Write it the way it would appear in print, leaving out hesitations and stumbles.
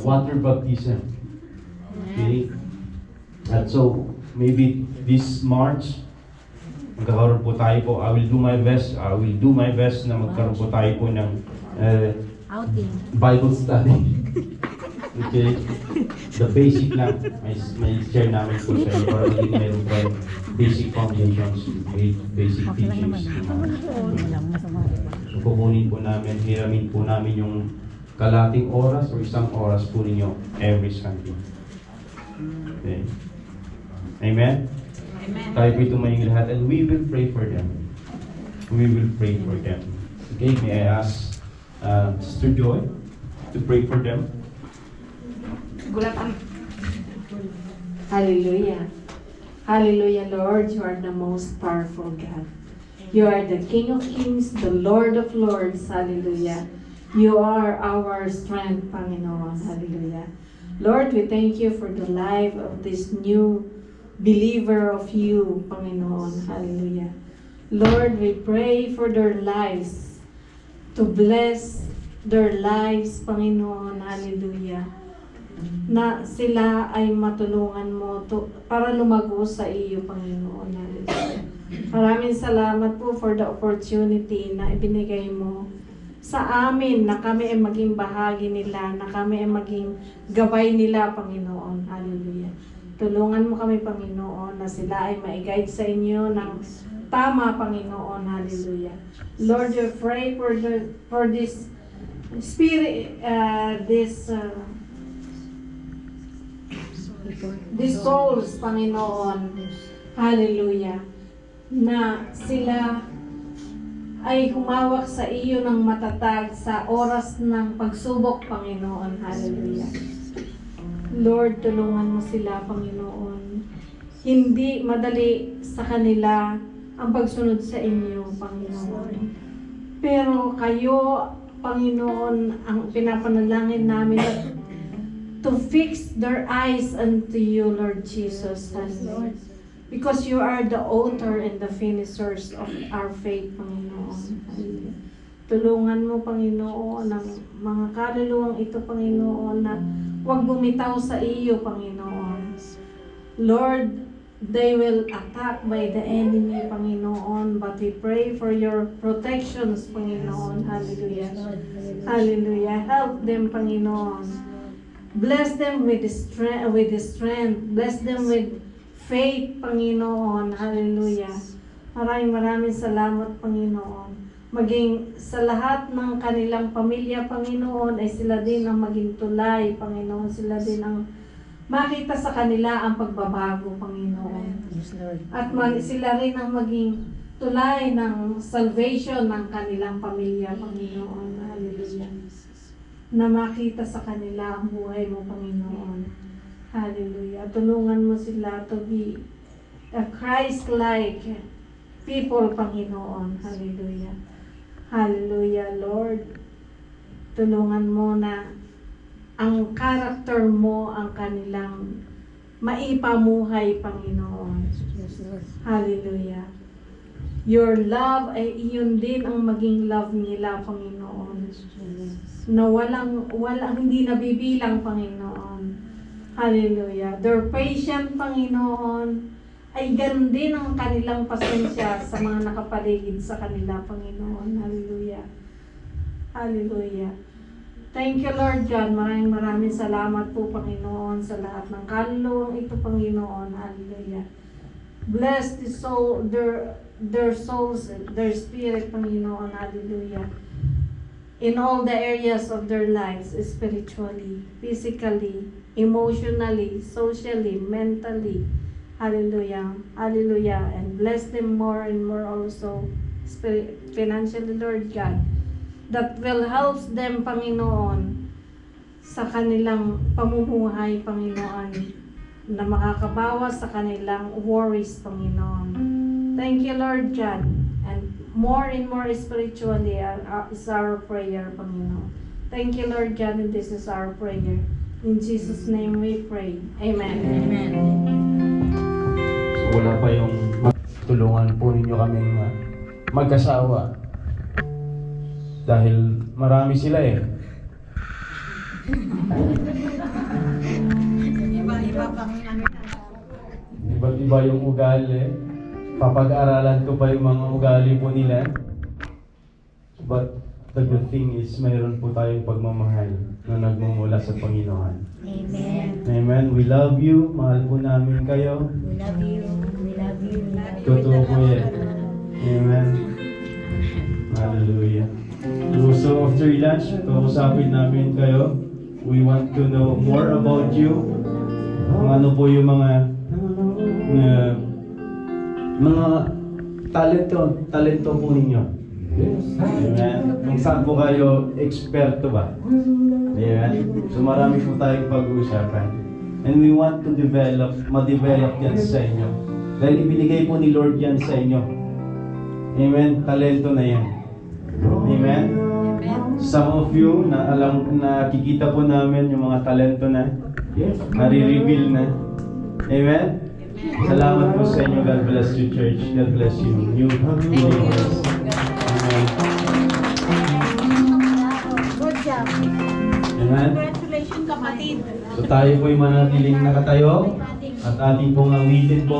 water baptism. Okay? At so, maybe this March, magkakaroon po tayo po. I will do my best na magkaroon po tayo po ng Outing. Bible study. Okay? The basic lang. May share namin po sa inyo para maging meron tayong basic foundations, basic teachings. So, kukunin po namin, hiramin po namin yung kalating oras o isang oras po ninyo every Sunday. Okay? Amen? Amen. Tayo po tumayong lahat and we will pray for them. We will pray for them. Okay, may I ask Sister Joy to pray for them? Gulatan. Hallelujah. Hallelujah, Lord. You are the most powerful God. You are the King of Kings, the Lord of Lords. Hallelujah. You are our strength, Panginoon. Hallelujah. Lord, we thank you for the life of this new believer of you, Panginoon. Hallelujah. Lord, we pray for their lives, to bless their lives, Panginoon. Hallelujah. Na sila ay matulungan mo para lumago sa iyo, Panginoon. Hallelujah. Maraming salamat po for the opportunity na ibinigay mo sa amin na kami ay maging bahagi nila, na kami ay maging gabay nila, Panginoon. Hallelujah. Tulungan mo kami, Panginoon, na sila ay ma-guide sa inyo ng tama, Panginoon. Hallelujah. Lord, we pray for this spirit, these souls, Panginoon. Hallelujah. Na sila ay humawak sa iyo ng matatag sa oras ng pagsubok, Panginoon. Hallelujah. Lord, tulungan mo sila, Panginoon. Hindi madali sa kanila ang pagsunod sa inyo, Panginoon. Pero kayo, Panginoon, ang pinapanalangin namin to fix their eyes unto you, Lord Jesus. Hallelujah. Because you are the author and the finishers of our faith, Panginoon. Hallelujah. Tulungan mo, Panginoon, ang mga kaluluwang ito, Panginoon, na huwag bumitaw sa iyo, Panginoon. Lord, they will attack by the enemy, Panginoon, but we pray for your protections, Panginoon. Hallelujah. Hallelujah. Help them, Panginoon. Bless them with strength. Bless them with faith, Panginoon. Hallelujah. Maraming salamat, Panginoon. Maging sa lahat ng kanilang pamilya, Panginoon, ay sila din ang maging tulay, Panginoon. Sila din ang makita sa kanila ang pagbabago, Panginoon. At sila rin ang maging tulay ng salvation ng kanilang pamilya, Panginoon. Hallelujah. Na makita sa kanila ang buhay mo, Panginoon. Hallelujah. Tulungan mo sila to be a Christ-like people, Panginoon. Hallelujah. Hallelujah, Lord. Tulungan mo na ang character mo ang kanilang maipamuhay, Panginoon. Hallelujah. Your love ay iyon din ang maging love nila, Panginoon. Na hindi nabibilang, Panginoon. Hallelujah. Their patient, Panginoon, ay ganun din ang kanilang pasensya sa mga nakapaligid sa kanila, Panginoon. Hallelujah. Hallelujah. Thank you, Lord God. Maraming salamat po, Panginoon, sa lahat ng kaluluwang ito, Panginoon. Hallelujah. Bless the soul, their souls, their spirit, Panginoon. Hallelujah. In all the areas of their lives, spiritually, physically, emotionally, socially, mentally. Hallelujah. Hallelujah. And bless them more and more also financially, Lord God. That will help them, Panginoon, sa kanilang pamumuhay, Panginoon, na makakabawas sa kanilang worries, Panginoon. Thank you, Lord God. And more spiritually is our prayer, Panginoon. Thank you, Lord God, and this is our prayer. In Jesus' name we pray. Amen. Amen. So, wala pa yung tulungan po ninyo kaming mag-asawa. Dahil marami sila eh. Iba-iba pang ano. Iba't iba yung ugali. Papag-aralan ko pa yung mga ugali po nila. But the good thing is, mayroon po tayong pagmamahal na nagmumula sa Panginoon. Amen. Amen. We love you. Mahal po namin kayo. We love you. We love you. Totoo po yan. Amen. Hallelujah. So after lunch, kausapin namin kayo. We want to know more about you. Kung ano po yung mga talento po ninyo. Amen. Kung saan po kayo eksperto ba? Amen. So marami po tayong pag-uusapan. And we want to ma-develop yan sa inyo. Dahil ibinigay po ni Lord yan sa inyo. Amen. Talento na yan. Amen. Some of you na nakikita po namin yung mga talento na nare-reveal na. Amen. Salamat po sa inyo. God bless you, church. God bless you. New believers. Amen. Good job. Amen. Congratulations, kapatid. So tayo po'y manatiling nakatayo at ating pong awitin po